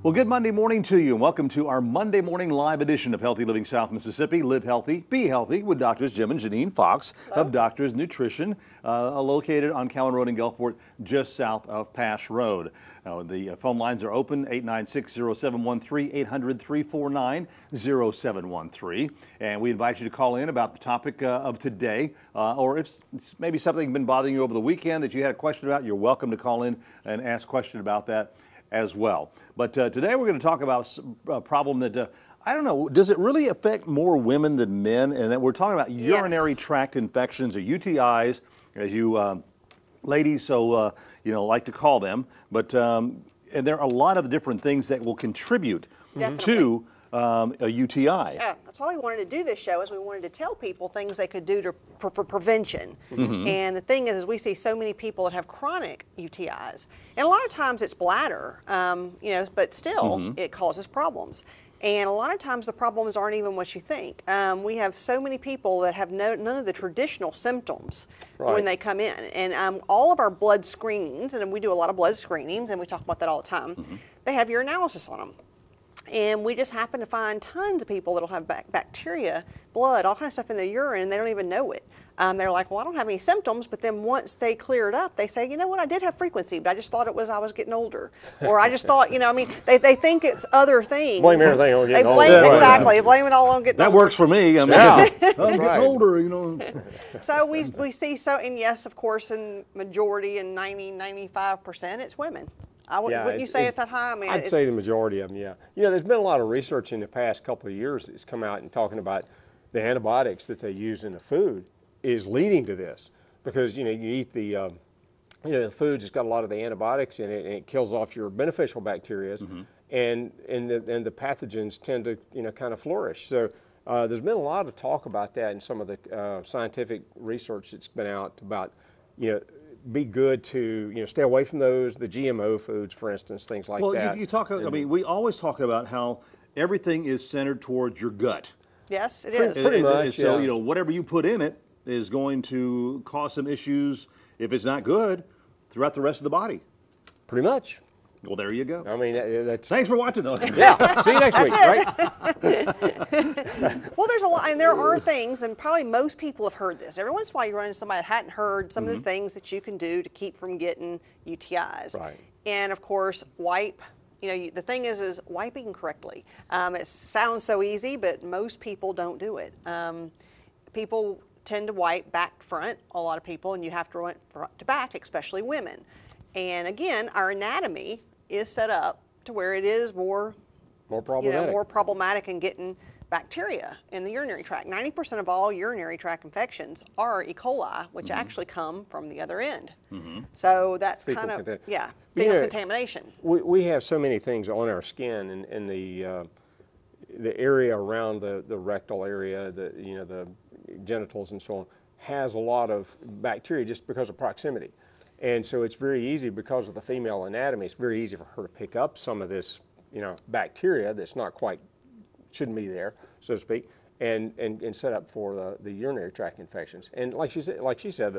Well, good Monday morning to you, and welcome to our Monday morning live edition of Healthy Living South Mississippi. Live healthy, be healthy with Doctors Jim and Janine Fox of Doctors Nutrition, located on Cowan Road in Gulfport, just south of Pass Road. The phone lines are open, 896-0713, 800-349-0713. And we invite you to call in about the topic of today, or if maybe something been bothering you over the weekend that you had a question about, you're welcome to call in and ask a question about that as well. But today we're going to talk about a problem that, I don't know, does it really affect more women than men? And that we're talking about urinary tract infections, or UTIs, as you ladies like to call them. But and there are a lot of different things that will contribute to a UTI. Yeah, that's why we wanted to do this show, is we wanted to tell people things they could do for prevention. And the thing is we see so many people that have chronic UTIs. And a lot of times it's bladder, but still it causes problems. And a lot of times the problems aren't even what you think. We have so many people that have none of the traditional symptoms when they come in. And all of our blood screenings, and we do a lot of blood screenings, and we talk about that all the time, they have urinalysis on them. And we just happen to find tons of people that'll have bacteria, blood, all kinds of stuff in their urine, and they don't even know it. They're like, well, I don't have any symptoms, but then once they clear it up, they say, you know what, I did have frequency, but I just thought it was I was getting older. Or I just thought, they think it's other things. Blame everything on getting older. Exactly, blame it all on getting older. That works for me. I'm getting older, So we see, and yes, of course, in majority, in 90-95%, it's women. Wouldn't you say it's that high? I mean, I'd say the majority of them, yeah. There's been a lot of research in the past couple of years that's come out and talking about the antibiotics that they use in the food is leading to this. Because, you eat the foods that's got a lot of the antibiotics in it, and it kills off your beneficial bacteria, and the pathogens tend to, kind of flourish. So there's been a lot of talk about that in some of the scientific research that's been out about, be good to stay away from those, the GMO foods, for instance, things like that. Well, you talk. I mean, we always talk about how everything is centered towards your gut. Yes, it is. Pretty much. So whatever you put in it is going to cause some issues, if it's not good, throughout the rest of the body. Pretty much. Well, there you go. I mean, that's... Thanks for watching. Yeah, see you next week, right? Well, there's a lot, and there are things, and probably most people have heard this. Every once in a while you run into somebody that hadn't heard some of the things that you can do to keep from getting UTIs. Right. And of course, wipe. The thing is wiping correctly. It sounds so easy, but most people don't do it. People tend to wipe back front, a lot of people, and you have to run front to back, especially women. And again, our anatomy is set up to where it is more problematic in getting bacteria in the urinary tract. 90% of all urinary tract infections are E. coli, which actually come from the other end. So that's fecal contamination. We have so many things on our skin, and the area around the rectal area, the genitals and so on, has a lot of bacteria just because of proximity. And so it's very easy, because of the female anatomy, it's very easy for her to pick up some of this, bacteria that's not quite, shouldn't be there, so to speak, and set up for the urinary tract infections. And like she said,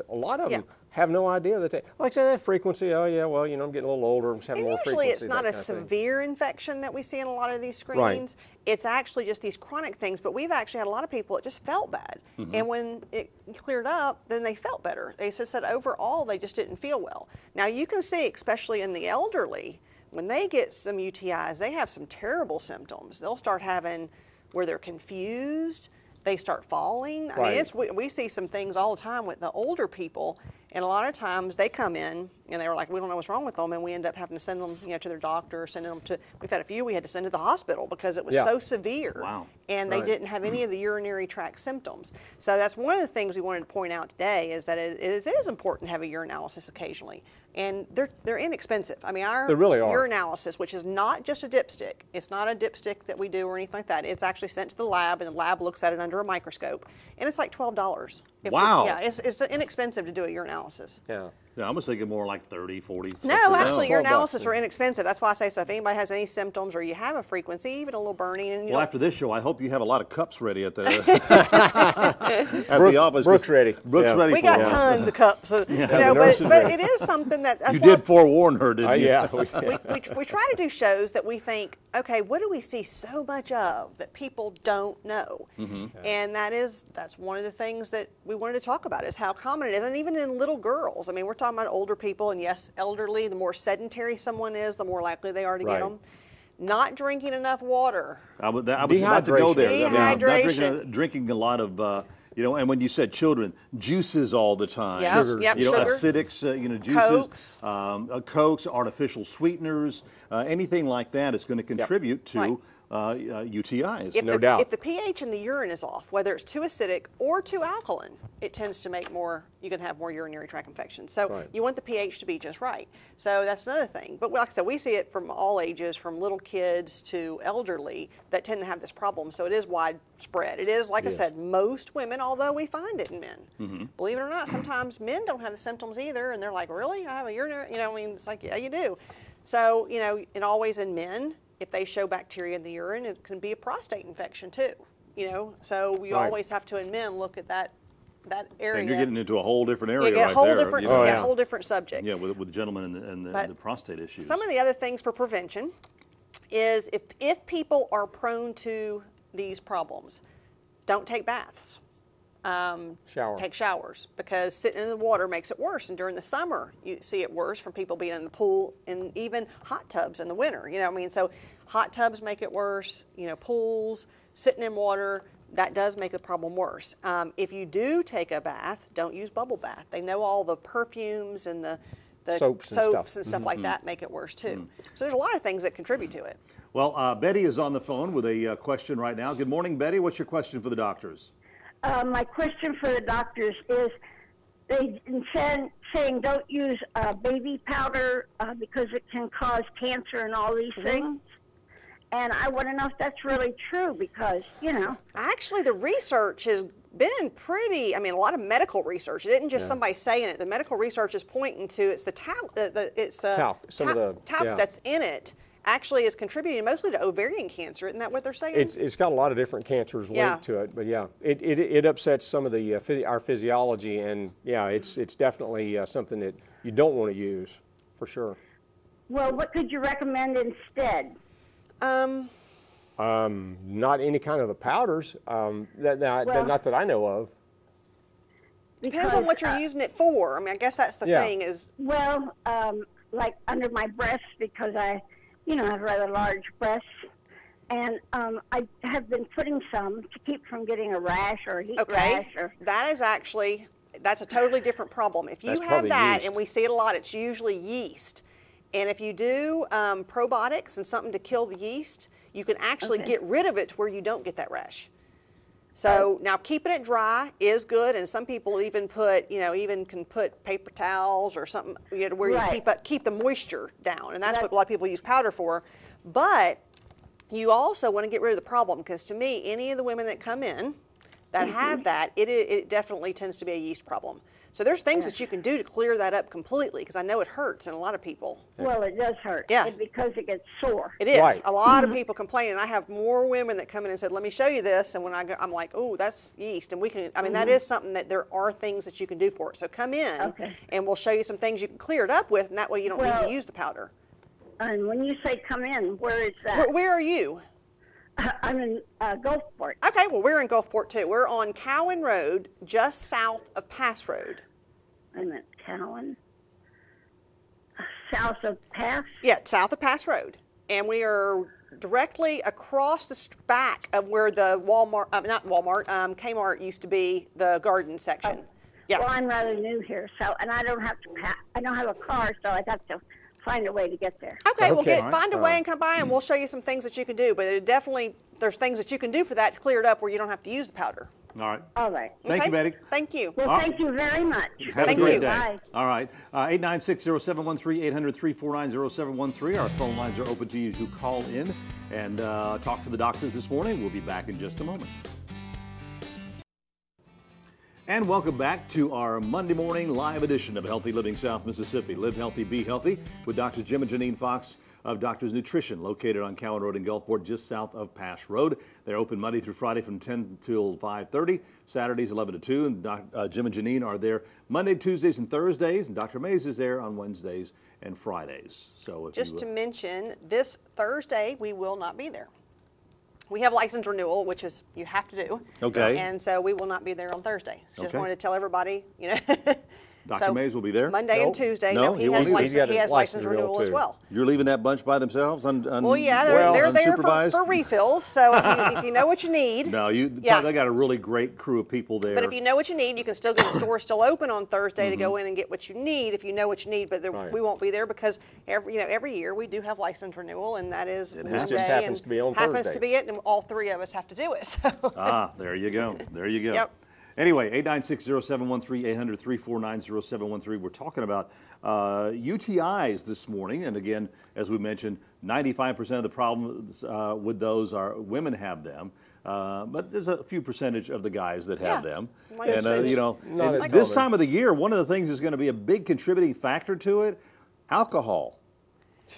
a lot of them have no idea that like I said, that frequency, I'm getting a little older, I'm having more frequency. Usually it's not a severe infection that we see in a lot of these screenings. Right. It's actually just these chronic things, but we've actually had a lot of people that just felt bad. And when it cleared up, then they felt better. They just said overall they just didn't feel well. Now you can see, especially in the elderly, when they get some UTIs, they have some terrible symptoms. They'll start having where they're confused, they start falling. I mean, we see some things all the time with the older people, and a lot of times they come in and they're like, we don't know what's wrong with them, and we end up having to send them, to their doctor, sending them to. We've had a few we had to send to the hospital because it was so severe. Wow. And they didn't have any of the urinary tract symptoms. So that's one of the things we wanted to point out today, is that it is important to have a urinalysis occasionally. And they're inexpensive. I mean, our urinalysis, which is not just a dipstick, it's not a dipstick that we do or anything like that. It's actually sent to the lab, and the lab looks at it under a microscope, and it's like $12. Wow. It's inexpensive to do a urinalysis. Yeah. Yeah, I was thinking more like 30, 40. No, actually, your $12 analysis are inexpensive. That's why I say so. If anybody has any symptoms or you have a frequency, even a little burning, and Well, after this show, I hope you have a lot of cups ready at the at the office. Brooke's ready. Brooke's Yeah. ready. we for got it. tons of cups. You know, The nurse is but ready. it is something that that's You why did forewarn her, didn't you? Yeah. we try to do shows that we think, okay, what do we see so much of that people don't know? And that's one of the things that we wanted to talk about is how common it is, and even in little girls. I mean, we're talking about older people, and yes, elderly. The more sedentary someone is, the more likely they are to get Right. them. Not drinking enough water. I was about to go there. Dehydration. Drinking a lot of, and when you said children, juices all the time. Yes, Sugar. Yep, you know, sugar. acidics, juices, Cokes. Cokes, artificial sweeteners, anything like that is going to contribute to Right. UTIs. If No doubt. If the pH in the urine is off, whether it's too acidic or too alkaline, it tends to make you can have more urinary tract infections. So Right. you want the pH to be just right. So that's another thing. But like I said, we see it from all ages, from little kids to elderly that tend to have this problem. So it is widespread. It is, like I said, most women, although we find it in men. Believe it or not, sometimes men don't have the symptoms either, and they're like, really? I have a urinary, it's like, yeah, you do. So, and always in men, if they show bacteria in the urine, it can be a prostate infection too. So we Right. always have to, in men, look at that area. And you're getting into a whole different You area get right a whole there. different, you know? a whole different subject. Yeah, with the gentleman and But the prostate issues. Some of the other things for prevention is if people are prone to these problems, don't take baths. Shower. Take showers, because sitting in the water makes it worse. And during the summer, you see it worse from people being in the pool and even hot tubs in the winter. So hot tubs make it worse. Pools, sitting in water, that does make the problem worse. If you do take a bath, don't use bubble bath. They know all the perfumes and the Soaps and stuff. like that make it worse too. So there's a lot of things that contribute to it. Well, Betty is on the phone with a question right now. Good morning, Betty. What's your question for the doctors? My question for the doctors is, they've been saying don't use baby powder because it can cause cancer and all these things. And I want to know if that's really true because, Actually, the research has been pretty, a lot of medical research. It isn't just somebody saying it. The medical research is pointing to it's the talc, Talc, some of the- talc yeah. that's in it actually is contributing mostly to ovarian cancer. Isn't that what they're saying? It's got a lot of different cancers linked Yeah. to it, but yeah, it upsets some of the our physiology, and yeah, it's definitely something that you don't want to use, for sure. well, what could you recommend instead? Not any kind of the powders, not that I know of. Depends on what you're using it for. I guess that's the Yeah. thing is, Well, like under my breasts because I have rather large breasts. And I have been putting some to keep from getting a rash or a heat okay, rash. that's a totally different problem. If you That's have probably that, yeast. and we see it a lot, it's usually yeast. And if you do probiotics and something to kill the yeast, you can actually get rid of it to where you don't get that rash. So now keeping it dry is good, and some people even put, can put paper towels or something, where Right. you keep the moisture down, and that's what a lot of people use powder for. But you also want to get rid of the problem, because to me, any of the women that come in that have that, it definitely tends to be a yeast problem. So there's things that you can do to clear that up completely, because I know it hurts in a lot of people. Well, it does hurt. Yeah. Because it gets sore. It is. Right. A lot of people complain, and I have more women that come in and said, let me show you this, and when I go, I'm like, oh, that's yeast, and we can, that is something that there are things that you can do for it. So come in, and we'll show you some things you can clear it up with, and that way you don't need to use the powder. And when you say come in, where is that? Where are you? I'm in Gulfport. Okay, well, we're in Gulfport, too. We're on Cowan Road, just south of Pass Road. I'm at Cowan. South of Pass? Yeah, south of Pass Road. And we are directly across the back of where the Kmart used to be, the garden section. Yeah. Well, I'm rather new here, and I don't have a car, so I'd have to find a way to get there. Okay, well, Okay. find a way and come by, and we'll show you some things that you can do. But there's things that you can do for that to clear it up where you don't have to use the powder. All right. All right. Thank you, Betty. Thank you. Well, thank you very much. Have Thank a great you. day. Bye. All right. 896-0713, 800-349-0713. Our phone lines are open to you to call in and talk to the doctors this morning. We'll be back in just a moment. And welcome back to our Monday morning live edition of Healthy Living South Mississippi. Live healthy, be healthy with Drs. Jim and Janine Fox of Doctors Nutrition, located on Cowan Road in Gulfport, just south of Pass Road. They're open Monday through Friday from 10 till 5:30, Saturdays 11 to 2. And Jim and Janine are there Monday, Tuesdays, and Thursdays. And Dr. Mays is there on Wednesdays and Fridays. So if just to mention, this Thursday we will not be there. We have license renewal, which is you have to do. Okay. And so we will not be there on Thursday. So just Okay. wanted to tell everybody, Dr. So Mays will be there? Monday and Tuesday. No, he he won't has either. He's got a license license renewal renewal as too. well. You're leaving that bunch by themselves? Well, yeah, they're there for refills. So if you know what you need. No, Yeah. they got a really great crew of people there. But if you know what you need, you can still get the store still open on Thursday to go in and get what you need if you know what you need. But Right. we won't be there because every year we do have license renewal, and that is It Monday. just happens and to be on happens Thursday. to be it, and all three of us have to do it. So. There you go. There you go. Yep. Anyway, 896-0713, 800-349-0713. We're talking about UTIs this morning. And again, as we mentioned, 95% of the problems with those are women have them. But there's a few percentage of the guys that have Yeah. them. Like And, it's and not as this common. time of the year, one of the things that's going to be a big contributing factor to it, alcohol.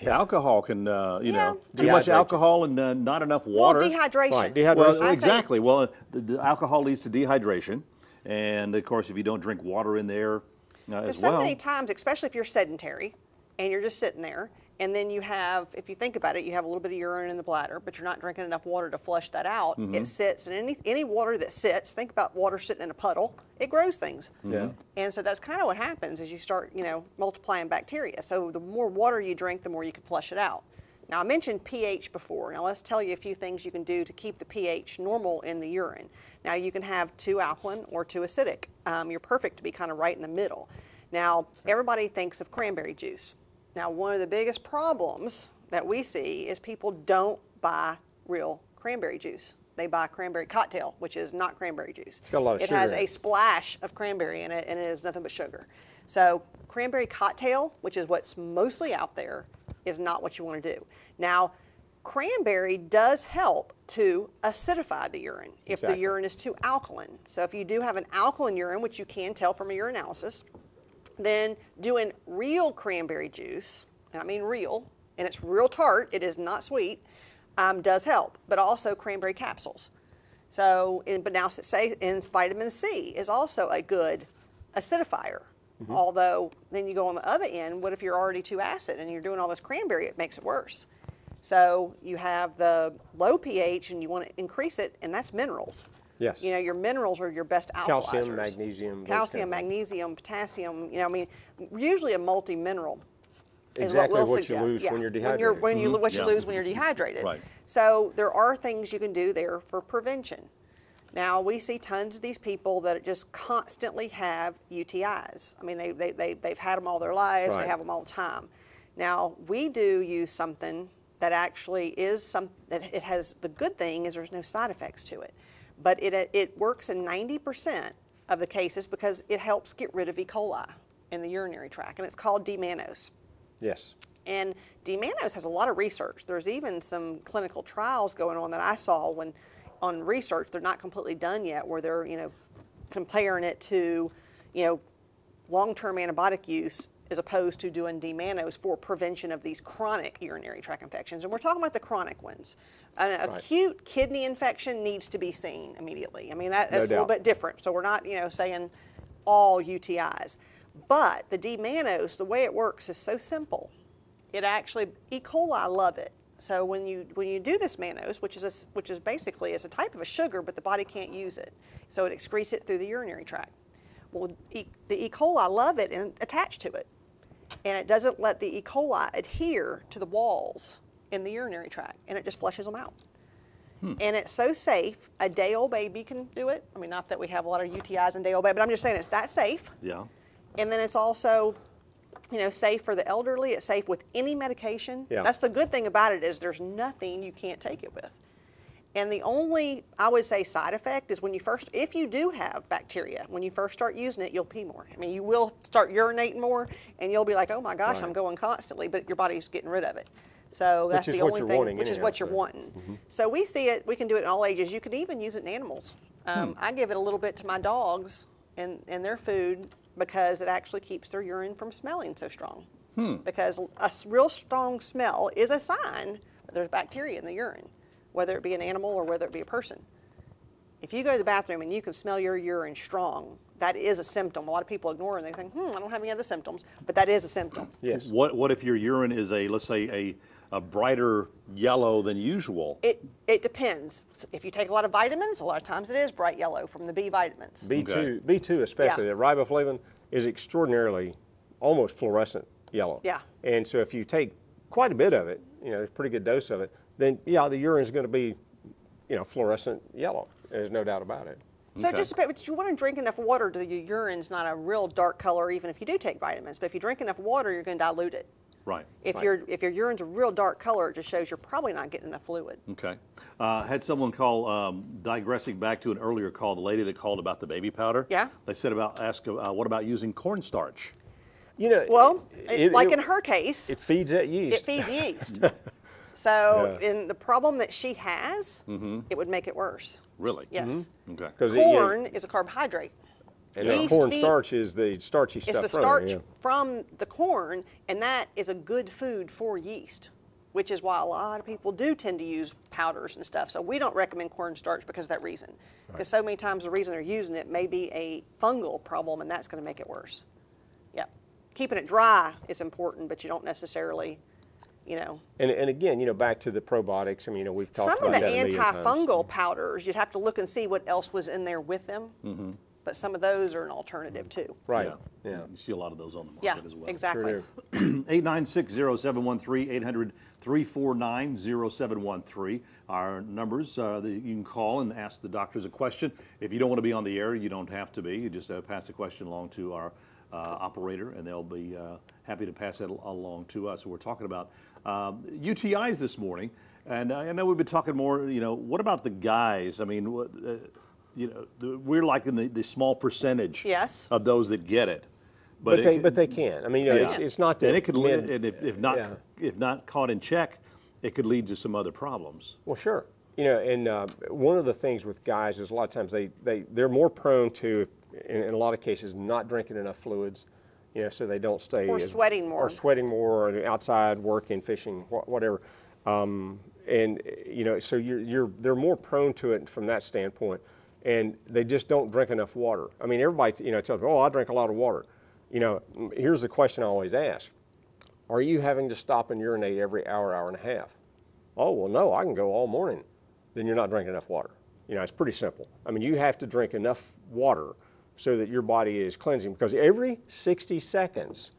Alcohol can, too much Dehydrate. alcohol and not enough water. Well, dehydration. Right, dehydration. Well, I say- exactly. Well, the alcohol leads to dehydration, and of course, if you don't drink water in there Because as so well, many times, especially if you're sedentary and you're just sitting there, and then you have, if you think about it, you have a little bit of urine in the bladder, but you're not drinking enough water to flush that out. Mm-hmm. It sits, and any water that sits, think about water sitting in a puddle, it grows things. Yeah. And so that's kind of what happens as you start, multiplying bacteria. So the more water you drink, the more you can flush it out. Now, I mentioned pH before. Now, let's tell you a few things you can do to keep the pH normal in the urine. Now, you can have 2 alkaline or 2 acidic. You're perfect to be kind of right in the middle. Now, everybody thinks of cranberry juice. Now, one of the biggest problems that we see is people don't buy real cranberry juice. They buy cranberry cocktail, which is not cranberry juice. It's got a lot of It sugar has in a it. splash of cranberry in it, and it is nothing but sugar. So cranberry cocktail, which is what's mostly out there, is not what you want to do. Now, cranberry does help to acidify the urine if the Exactly. urine is too alkaline. So if you do have an alkaline urine, which you can tell from a urinalysis, then doing real cranberry juice, and I mean real, and it's real tart, it is not sweet, does help, but also cranberry capsules. So, but now say vitamin C is also a good acidifier. Although then you go on the other end, what if you're already too acid and you're doing all this cranberry, it makes it worse. So you have the low pH and you want to increase it, and that's minerals. Yes. Your minerals are your best alkalizers. Calcium, magnesium, those Calcium, kind of things. magnesium, potassium, usually a multi-mineral. Is Exactly what, we'll what you lose when you're dehydrated. What you Yeah. lose when you're dehydrated. Right. So there are things you can do there for prevention. Now, we see tons of these people that just constantly have UTIs. I mean, they've had them all their lives. They Right. have them all the time. Now, we do use something that actually is that it has, the good thing is there's no side effects to it. But it works in 90% of the cases because it helps get rid of E. coli in the urinary tract, and it's called D-mannose. Yes. And D-mannose has a lot of research. There's even some clinical trials going on that I saw on research. They're not completely done yet, where they're comparing it to long-term antibiotic use as opposed to doing D-mannose for prevention of these chronic urinary tract infections. And we're talking about the chronic ones. An acute kidney infection needs to be seen immediately. I mean, that's a little doubt. bit different. So we're not saying all UTIs. But the D-mannose, the way it works is so simple. It actually, E. coli love it. So when you do this mannose, which is basically a type of a sugar, but the body can't use it, so it excretes it through the urinary tract. Well, the E. coli love it and attach to it, and it doesn't let the E. coli adhere to the walls in the urinary tract, and it just flushes them out. And it's so safe. A day-old baby can do it. I mean, not that we have a lot of UTIs in day-old baby, but I'm just saying it's that safe. yeah. And then it's also, safe for the elderly. It's safe with any medication. Yeah. That's the good thing about it is there's nothing you can't take it with. And the only, I would say, side effect is if you do have bacteria, when you first start using it, you'll pee more. I mean, you will start urinating more, and you'll be like, oh my gosh, Right. I'm going constantly, but your body's getting rid of it. So that's is the what only you're thing, wanting which is anyhow, what you're so. wanting. So we see it, we can do it in all ages. You can even use it in animals. I give it a little bit to my dogs in their food because it actually keeps their urine from smelling so strong. Because a real strong smell is a sign that there's bacteria in the urine, whether it be an animal or whether it be a person. If you go to the bathroom and you can smell your urine strong, that is a symptom. A lot of people ignore it and they think, I don't have any other symptoms, but that is a symptom. Yes. What if your urine is let's say a brighter yellow than usual? It depends. If you take a lot of vitamins, a lot of times it is bright yellow from the B vitamins. B2 especially, Yeah. the riboflavin is extraordinarily, almost fluorescent yellow. Yeah. And so if you take quite a bit of it, a pretty good dose of it, then yeah, the urine is going to be, fluorescent yellow. There's no doubt about it. So it just depends, but you want to drink enough water that your urine's not a real dark color, even if you do take vitamins. But if you drink enough water, you're going to dilute it. Right. If your urine's a real dark color, it just shows you're probably not getting enough fluid. Okay. Had someone call, digressing back to an earlier call, the lady that called about the baby powder. Yeah. They said what about using cornstarch? Well, in her case, it feeds that yeast. it feeds yeast. So in the problem that she has, it would make it worse. Really? Yes. Okay. Corn is a carbohydrate. And Yeast cornstarch is the starchy It's stuff the from starch it. from the corn, and that is a good food for yeast, which is why a lot of people do tend to use powders and stuff. So we don't recommend cornstarch because of that reason. Because so many times the reason they're using it may be a fungal problem, and that's going to make it worse. Yeah. Keeping it dry is important, but you don't necessarily, And again, back to the probiotics. I mean, we've talked Some about of the that a million times. antifungal powders, you'd have to look and see what else was in there with them. But some of those are an alternative too. Right. Yeah. Yeah. You see a lot of those on the market Yeah, as well. exactly. Sure. 896-0713, 800-349-0713. Our numbers that you can call and ask the doctors a question. If you don't want to be on the air, you don't have to be. You just pass the question along to our operator, and they'll be happy to pass it along to us. So we're talking about UTIs this morning, and I know we've been talking more. What about the guys? I mean, we're like in the small percentage Yes. of those that get it. But they can. I mean, it's not that. And it could men- and if not caught in check, it could lead to some other problems. Well, sure. And one of the things with guys is a lot of times they're more prone to, in a lot of cases, not drinking enough fluids. So they don't stay. Or sweating more. Or sweating more, or outside working, fishing, whatever. So they're more prone to it from that standpoint, and they just don't drink enough water. I mean, everybody tells me, I drink a lot of water. Here's the question I always ask: are you having to stop and urinate every hour, hour and a half? Oh, well, no, I can go all morning. Then you're not drinking enough water. It's pretty simple. I mean, you have to drink enough water so that your body is cleansing, because every 60 seconds,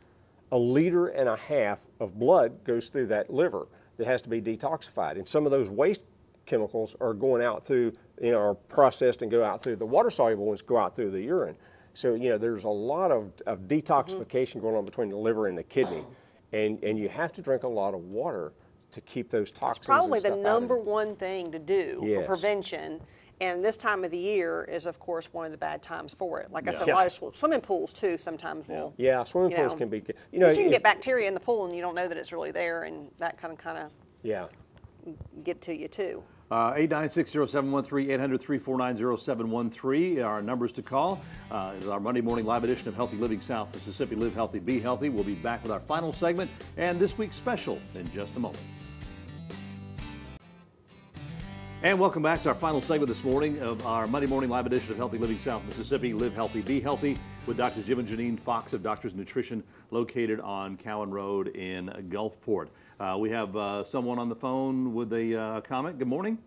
1.5 liters of blood goes through that liver that has to be detoxified. And some of those waste chemicals are going out through, are processed and go out through, the water-soluble ones go out through the urine. So, there's a lot of detoxification going on between the liver and the kidney. And you have to drink a lot of water to keep those toxins. It's probably and stuff the out of number it. one thing to do for Yes. prevention. And this time of the year is, of course, one of the bad times for it. Like I said, Yeah. a lot of swimming pools, too, sometimes will. Yeah, swimming You pools know, can be. Because you can if- get bacteria in the pool and you don't know that it's really there, and that kind of Yeah. get to you, too. 896-0713, 800-349-0713 are our numbers to call. It's our Monday morning live edition of Healthy Living South Mississippi. Live healthy, be healthy. We'll be back with our final segment and this week's special in just a moment. And welcome back to our final segment this morning of our Monday morning live edition of Healthy Living South Mississippi. Live healthy, be healthy, with Drs. Jim and Janine Fox of Doctors Nutrition, located on Cowan Road in Gulfport. We have someone on the phone with a comment. Good morning.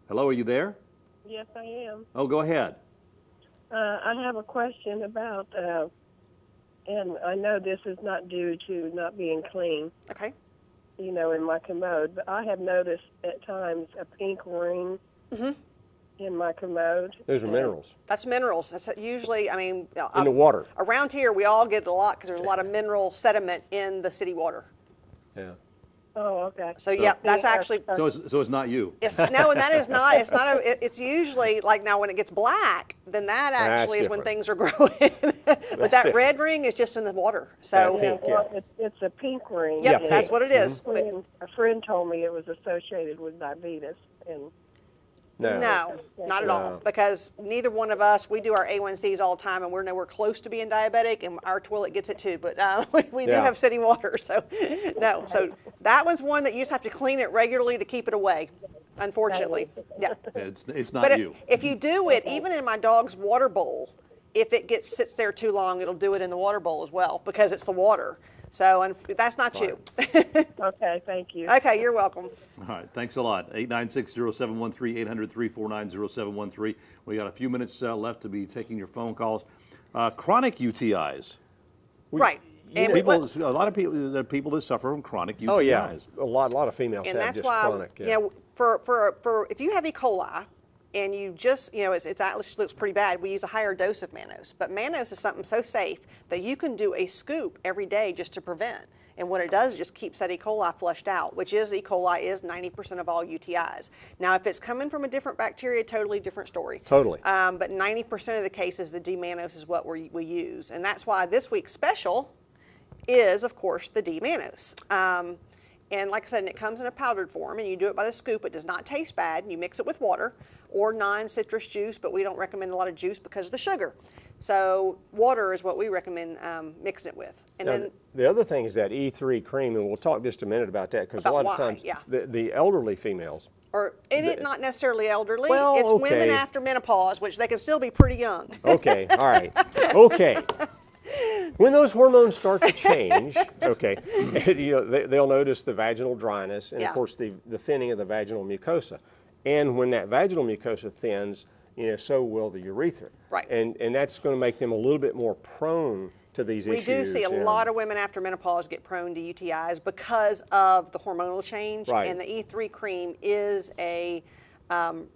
Hello, are you there? Yes, I am. Oh, go ahead. I have a question about, and I know this is not due to not being clean, Okay. In my commode, but I have noticed at times a pink ring in my commode. Those are minerals That's minerals. That's usually, in the water. around here we all get it a lot because there's a lot of mineral sediment in the city water. Yeah. Oh, okay. So yeah, that's actually. So it's not you. It's, no, and that is not. It's not. It's usually like now when it gets black, then that actually is when different. things are growing. But that different. red ring is just in the water. So Pink, Well, it's a pink ring. yep, Yeah, that's pink. what it is. But- A friend told me it was associated with diabetes, and No. No, not at all, because neither one of us, we do our A1Cs all the time, and we're nowhere close to being diabetic, and our toilet gets it too, but we do Yeah. have city water, so no. So that one's one that you just have to clean it regularly to keep it away, unfortunately. Yeah. It's not But you. if you do it, even in my dog's water bowl, if it sits there too long, it'll do it in the water bowl as well, because it's the water. So that's not you. Okay, thank you. Okay, you're welcome. All right, thanks a lot. 896-0713, 800-349-0713. We got a few minutes left to be taking your phone calls. Chronic UTIs. Right. And A lot of people, there are people that suffer from chronic UTIs. Oh yeah, a lot of females And have that's just why, chronic. Yeah. you know, for if you have E. coli and you just, you know, it actually looks pretty bad, we use a higher dose of mannose. But mannose is something so safe that you can do a scoop every day just to prevent. And what it does is just keeps that E. coli flushed out, which is E. coli is 90% of all UTIs. Now, if it's coming from a different bacteria, totally different story. Totally. But 90% of the cases, the D-mannose is what we use. And that's why this week's special is, of course, the D-mannose. And like I said, it comes in a powdered form, and you do it by the scoop. It does not taste bad. You mix it with water or non-citrus juice, but we don't recommend a lot of juice because of the sugar. So water is what we recommend mixing it with. And Now, then the other thing is that E3 cream, and we'll talk just a minute about that, because a About lot of why, times yeah. the elderly females, or it's not necessarily elderly. Well, it's women okay. after menopause, which they can still be pretty young. okay, all right, okay. When those hormones start to change, okay, you know, they'll notice the vaginal dryness and, Yeah. of course, the thinning of the vaginal mucosa. And when that vaginal mucosa thins, you know, so will the urethra. Right. And that's going to make them a little bit more prone to these We issues. do see a lot of women after menopause get prone to UTIs because of the hormonal change. Right. And the E3 cream is a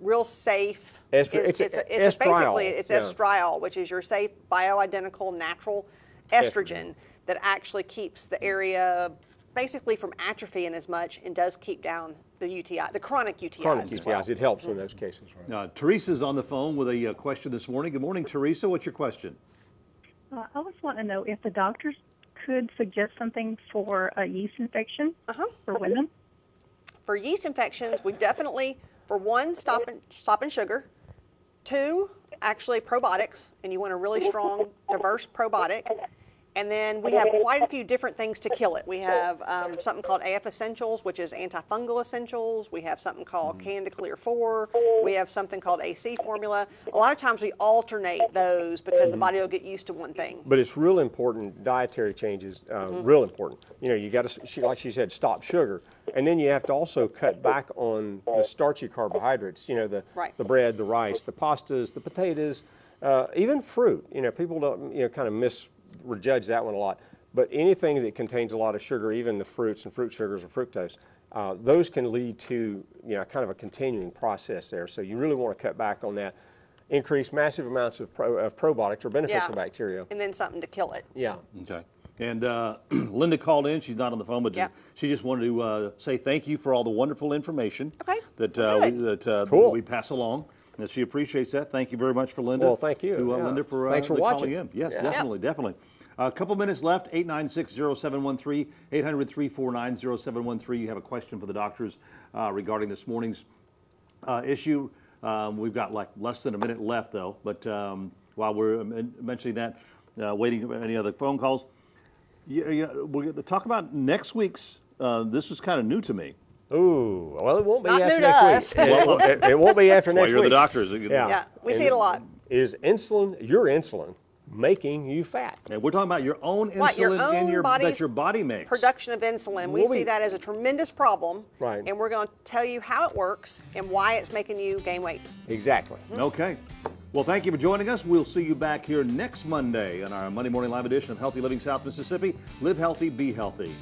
real safe. It's estriol, basically it's yeah. estriol, which is your safe bioidentical natural estrogen that actually keeps the area basically from atrophying as much and does keep down the UTI, the chronic UTIs. Chronic as UTIs, well. it helps in those cases. Right? Teresa's on the phone with a question this morning. Good morning, Teresa. What's your question? I was wanting to know if the doctors could suggest something for a yeast infection for women. For yeast infections, we definitely, for one, stopping sugar. Two, actually probiotics, and you want a really strong, diverse probiotic. And then we have quite a few different things to kill it. We have something called AF Essentials, which is antifungal essentials. We have something called Candida Clear 4. We have something called AC Formula. A lot of times we alternate those because the body will get used to one thing. But it's real important, dietary changes, real important. You know, you got to, like she said, stop sugar. And then you have to also cut back on the starchy carbohydrates, you know, the bread, the rice, the pastas, the potatoes, even fruit. You know, people don't, you know, kind of misjudge that one a lot. But anything that contains a lot of sugar, even the fruits and fruit sugars or fructose, those can lead to, you know, kind of a continuing process there. So you really want to cut back on that. Increase massive amounts of probiotics or beneficial bacteria. And then something to kill it. Yeah. Okay. And Linda called in. She's not on the phone, but she just wanted to say thank you for all the wonderful information that we pass along. And she appreciates that. Thank you very much for Linda. Well, thank you. Linda for thanks for watching. Calling in. Yes, definitely. A couple minutes left. 896-0713, 800-349-0713. You have a question for the doctors regarding this morning's issue. We've got like less than a minute left, though. But while we're mentioning that, waiting for any other phone calls, we're going to talk about next week's. This was kind of new to me. Ooh, well, it won't be Not after new to next us. week. It won't be after next You're week. the doctors. Yeah, we see it a lot. Is your insulin, making you fat? And we're talking about your own insulin Right, your own that your body makes. Production of insulin. We see that as a tremendous problem. Right. And we're going to tell you how it works and why it's making you gain weight. Exactly. Okay. Well, thank you for joining us. We'll see you back here next Monday on our Monday Morning Live edition of Healthy Living South Mississippi. Live healthy, be healthy.